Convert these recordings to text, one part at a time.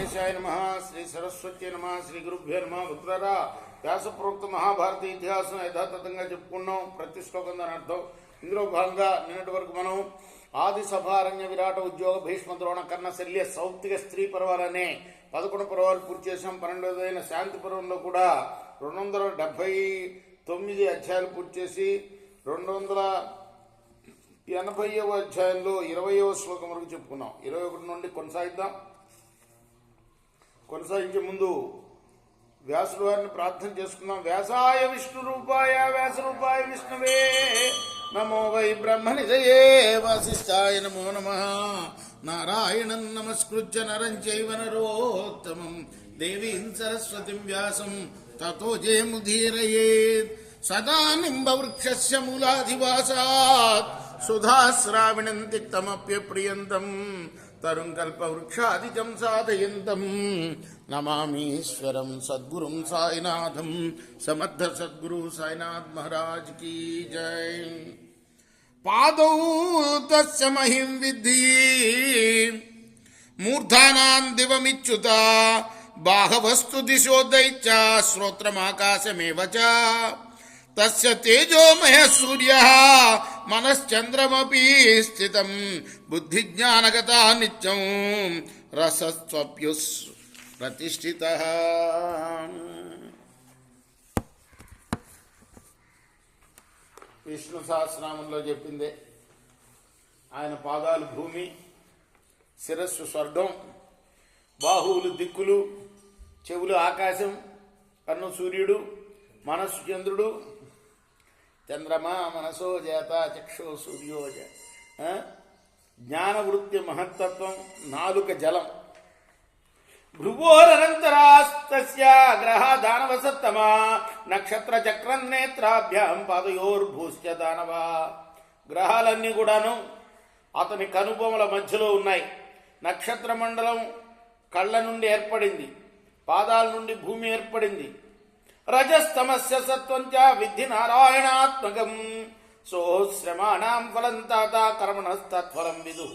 గణేశాయ నమః. శ్రీ సరస్వతి నమః. శ్రీ గురుభ్యో నమః. మిత్రులారా, వ్యాసప్రోక్త మహాభారత ఇతిహాసం యథాతథంగా చెప్పుకున్నాం. ప్రతి శ్లోకం దాని అర్థం. ఇందులో భాగంగా నిన్నటి వరకు మనం ఆది సభారణ్య విరాట ఉద్యోగ భీష్మ ద్రోణ కర్ణ శల్య సౌప్తిక స్త్రీ పర్వాలనే 11 పర్వాలు పూర్తి చేసాం. 12వ శాంతి పర్వంలో కూడా 279 అధ్యాయాలు పూర్తి చేసి 280వ అధ్యాయంలో 20వ శ్లోకం వరకు చెప్పుకున్నాం. 21 నుండి కొనసాగిద్దాం. కొనసాగించే ముందు వ్యాసుల వారిని ప్రార్థన చేసుకుందాం. వ్యాసాయ విష్ణు రూపాయ వ్యాస రూపాయ విష్ణువే నమో వై బ్రహ్మనిధయే వాసిష్ఠాయ నమో నమః. నారాయణం నమస్కృత్య నరం చైవ నరోత్తమం దేవీం సరస్వతిం వ్యాసం తతో జయముదీరయేత్. సదా నింబవృక్షస్య మూలాధివాసాత్ సుధాశ్రావిణం తిక్తమప్యప్రియంతం తరుం కల్పవృక్షాదికం సాధయంతం నమామీశ్వరం సద్గురుం సాయినాథం. సమర్థ సద్గురు సాయినాథ్ మహారాజ్ కీ జై. పాదౌ తస్య మహిం విద్ధి మూర్ధానాం దివమిచ్యుత బాహవస్తు దిశో దైత్య శ్రోత్రమాకాశమేవ చ. తస్య తేజోమయ సూర్య మనశ్చంద్రమపి స్థితం బుద్ధిజ్ఞానగత నిత్యం రసస్వప్యుస్ ప్రతిష్ఠిత. విష్ణు సహస్రనామంలో చెప్పిందే. ఆయన పాదాలు భూమి, శిరస్సు స్వర్గం, బాహువులు దిక్కులు, చెవులు ఆకాశం, కన్ను సూర్యుడు, మనస్సు చంద్రుడు, చంద్రమా మనసో జాత చక్షో సూర్యోజ. జ్ఞానవృత్తి మహత్తత్వం, నాలుక జలం. భృవోరనంతరాస్తస్య గ్రహ దానవసత్తమా నక్షత్ర చక్రం నేత్రాభ్యాం పాదయోర్భూశ్చ దానవ. గ్రహాలన్నీ కూడాను అతని కనుబొమల మధ్యలో ఉన్నాయి. నక్షత్ర మండలం కళ్ళ నుండి ఏర్పడింది, పాదాల నుండి భూమి ఏర్పడింది. రజస్తమస్య సత్వంచ విద్ధి నారాయణాత్మకం సోశ్రమాణం ఫలం తాత కర్మణస్తత్ఫలం విదుః.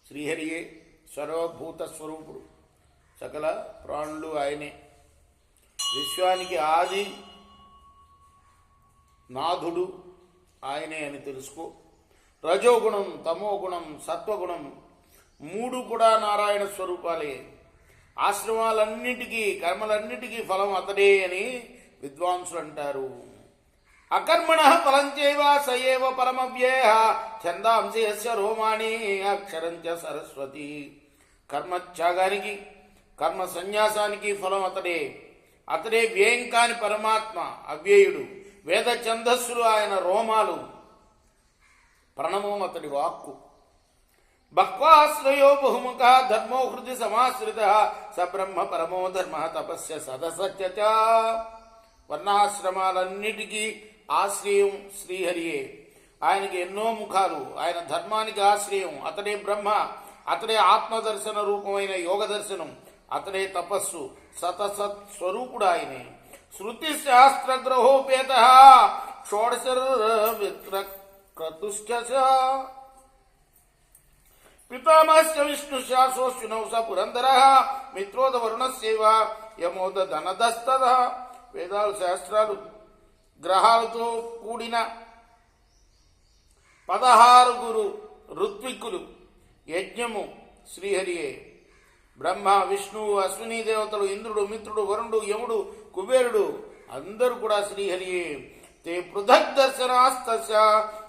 శ్రీహరియే సర్వభూత స్వరూపుడు, సకల ప్రాణులు ఆయనే. విశ్వానికి ఆది నాథుడు ఆయనే అని తెలుసుకో. రజోగుణం, తమోగుణం, సత్వగుణం మూడు కూడా నారాయణ స్వరూపాలే. ఆశ్రమాలన్నిటికీ, కర్మలన్నిటికీ ఫలం అతడే అని విద్వాంసులు అంటారు. అకర్మణ ఫలం చైవ సయేవ పరమవ్యేయ ఛందాంసి యస్య రోమాణి అక్షరంచ సరస్వతి. కర్మత్యాగానికి, కర్మ సన్యాసానికి ఫలం అతడే. అతడే వ్యయం కాని పరమాత్మ, అవ్యయుడు. వేద ఛందస్సులు ఆయన రోమాలు, ప్రణవం అతడి వాక్కు. బహ్వాశ్రయో బహుముఖ ధర్మో హృది సమాశ్రిత స బ్రహ్మ పరమో ధర్మ తపస్య సదసత్య. వర్ణాశ్రమాలన్నిటికీ ఆశ్రయం శ్రీహరియే. ఆయనకి ఎన్నో ముఖాలు, ఆయన ధర్మానికి ఆశ్రయం. అతడే బ్రహ్మ, అతడే ఆత్మదర్శన రూపమైన యోగ దర్శనం, అతడే తపస్సు, సతసత్ స్వరూపుడు ఆయనే. శృతి శాస్త్రగ్రహోపేత షోడశర్విక్రతుశ్చ పితామహస్య విష్ణుశాసోऽశ్వినౌ స పురందరః మిత్రోద వరుణస్యైవ యమోద ధనదస్తద. వేదాలు, శాస్త్రాలు, గ్రహాలతో కూడిన 16 ఋత్విక్కులు, యజ్ఞము శ్రీహరియే. బ్రహ్మ, విష్ణువు, అశ్విని దేవతలు, ఇంద్రుడు, మిత్రుడు, వరుణుడు, యముడు, కుబేరుడు అందరూ కూడా శ్రీహరియే. తే పృథక్ దర్శనాస్తస్య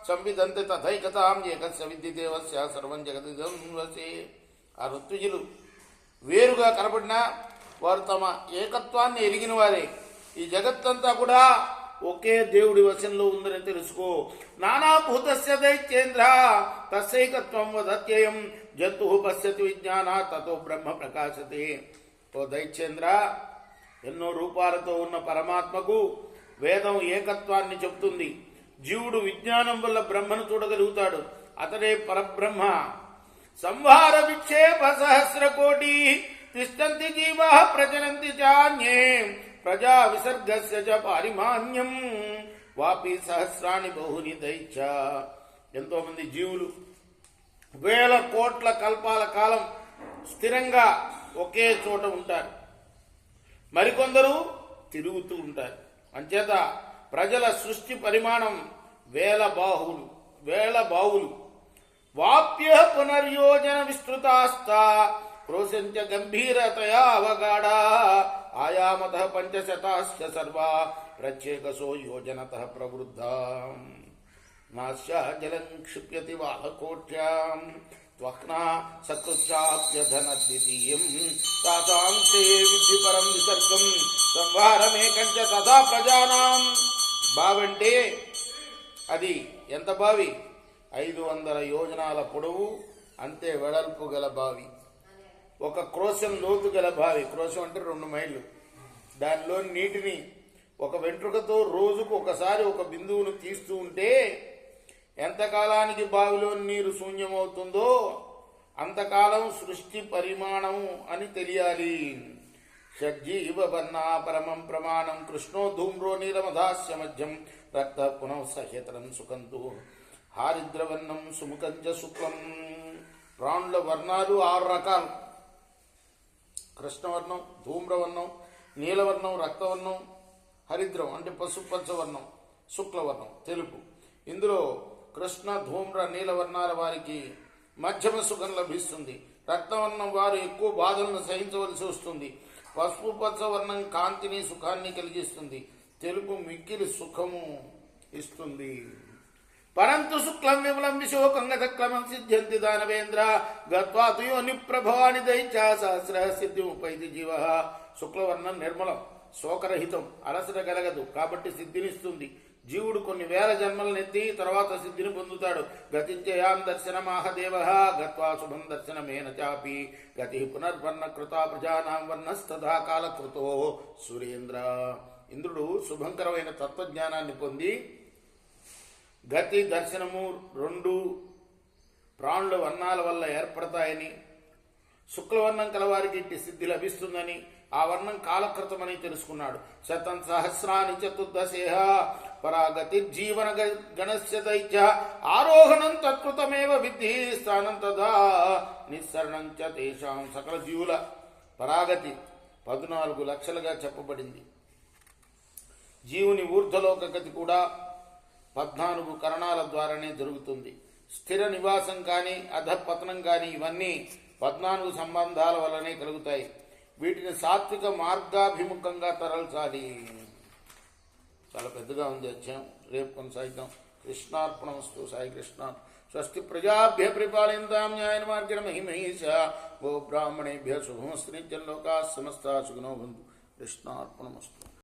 సంవిదంతే తథైకతాం ఏకస్య విద్ధి దేవస్య సర్వం జగదిదం వసే. ఆ ఋత్విజులు వేరుగా కనబడినా వారు తమ ఏకత్వాన్ని ఎరిగిన వారే. ఈ జగత్తంతా కూడా ఒకే దేవుడి వశంలో ఉందని తెలుసుకో. నానాభూతస్య దైత్యేంద్ర తస్సైకత్వం వదత్యయం జంతు పశ్యతి విజ్ఞాన తతో బ్రహ్మ ప్రకాశతే. ఓ దైత్యేంద్ర, ఎన్నో రూపాలతో ఉన్న పరమాత్మకు వేదం ఏకత్వాన్ని చెబుతుంది. జీవుడు విజ్ఞానం వల్ల బ్రహ్మను చూడగలుగుతాడు, అతడే పరబ్రహ్మ. సంహార విక్షేప సహస్రకోటి తిష్టంతి జీవా ప్రచరంతి చాన్యే ప్రజా విసర్గస్య చ పారిమాన్యం వాపి సహస్రాణి బహుని దైత్య. ఎంతోమంది జీవులు వేల కోట్ల కల్పాల కాలం స్థిరంగా ఒకే చోట ఉంటారు. మరికొందరు తిరుగుతూ ఉంటారు. అంచేత ప్రజల సృష్టి పరిమాణం వేల బావులు. వాప్య పునర్యోజన విస్తృతాస్తా క్రోశంచ గంభీరతయా అవగాఢా ఆయామత పంచశతాశ్చ సర్వా ప్రత్యేకసో యోజనత ప్రవృద్ధా నాస్య జలం క్షిప్యతి వాహకోట్యాం త్వక్నా సకృత్యాప్యధన ద్వితీయం తాసాం తే విద్ధి పరం విసర్గం సంహారమేకంచ తథా ప్రజానాం. బావంటే అది ఎంత బావి? 500 యోజనాల పొడవు, అంతే వెడల్పు గల బావి. ఒక క్రోశం లోతు గల బావి. క్రోశం అంటే 2 మైళ్ళు. దానిలో నీటిని ఒక వెంట్రుకతో రోజుకు ఒకసారి ఒక బిందువును తీస్తూ ఉంటే ఎంతకాలానికి బావిలో నీరు శూన్యమవుతుందో అంతకాలం సృష్టి పరిమాణం అని తెలియాలి. షడ్జీవవర్ణా పరమం ప్రమాణం కృష్ణో ధూమ్రో నీలమధాస్య మధ్యం రక్త పునః సహేతరం సుఖంతు హారిద్రవర్ణం సుముఖంచ శుక్లం. ప్రాణుల వర్ణాలు 6 రకాలు. కృష్ణవర్ణం, ధూమ్రవర్ణం, నీలవర్ణం, రక్తవర్ణం, హరిద్రం అంటే పసుపచ్చ వర్ణం, శుక్లవర్ణం తెలుపు. ఇందులో కృష్ణ, ధూమ్ర, నీలవర్ణాల వారికి మధ్యమ సుఖం లభిస్తుంది. రక్తవర్ణం వారు ఎక్కువ బాధలను సహించవలసి వస్తుంది. పసుపు పచ్చ వర్ణం కాంతిని, సుఖాన్ని కలిగిస్తుంది. తెలుపు మిక్కిలి సుఖము ఇస్తుంది. పరంతు శుక్లం విమలం విశోకం గతక్రమం సిద్ధ్యంతి దానవేంద్ర గత్వా తు యోని ప్రభవాని దైత్యా సహస్ర సిద్ధి ఉపైతి జీవ. శుక్లవర్ణం నిర్మలం, శోకరహితం, అలసట కలగదు కాబట్టి సిద్ధినిస్తుంది. జీవుడు కొన్ని వేల జన్మలనెత్తి తర్వాత సిద్ధిని పొందుతాడు. గతించయాం దర్శనమాహదేవ గత్వా శుభం దర్శనమేన చాపి గతి పునర్వర్ణ కృత ప్రజానాం వర్ణస్తథా కాలకృతో సురేంద్ర. ఇంద్రుడు శుభంకరమైన తత్వజ్ఞానాన్ని పొంది గతి దర్శనము 2 ప్రాణుల వర్ణాల వల్ల ఏర్పడతాయని, శుక్లవర్ణం కలవారికి ఇట్టి సిద్ధి లభిస్తుందని, ఆ వర్ణం కాలకృతమని తెలుసుకున్నాడు. శతం సహస్రాని చతుర్దశేహ పరాగతిర్జీవన గణస్య దైత్య ఆరోహణం తత్కృతమేవ విద్ధి స్థానం తదా నిస్సరణం చ తేషాం. సకల జీవుల పరాగతి 14 లక్షలుగా చెప్పబడింది. జీవుని ఊర్ధ్వలోక గతి కూడా 14 కరణాల ద్వారానే జరుగుతుంది. స్థిర నివాసం కానీ అధపతనం కానీ ఇవన్నీ 14 సంబంధాల వల్లనే కలుగుతాయి. వీటిని సాత్విక మార్గాభిముఖంగా తరల్చాలి. చాలా పెద్దగా ఉంది అధ్యాయం, రేపు కొనసాగిద్దాం. కృష్ణార్పణమస్తు. సాయి కృష్ణ. స్వస్తి ప్రజాభ్య పరిపాలయంతాం న్యాయన మార్గేణ మహిమహీష గో బ్రాహ్మణేభ్య శుభమస్తు. నిత్యం లోకాః సమస్తాః సుఖినో భవంతు. కృష్ణార్పణమస్తు.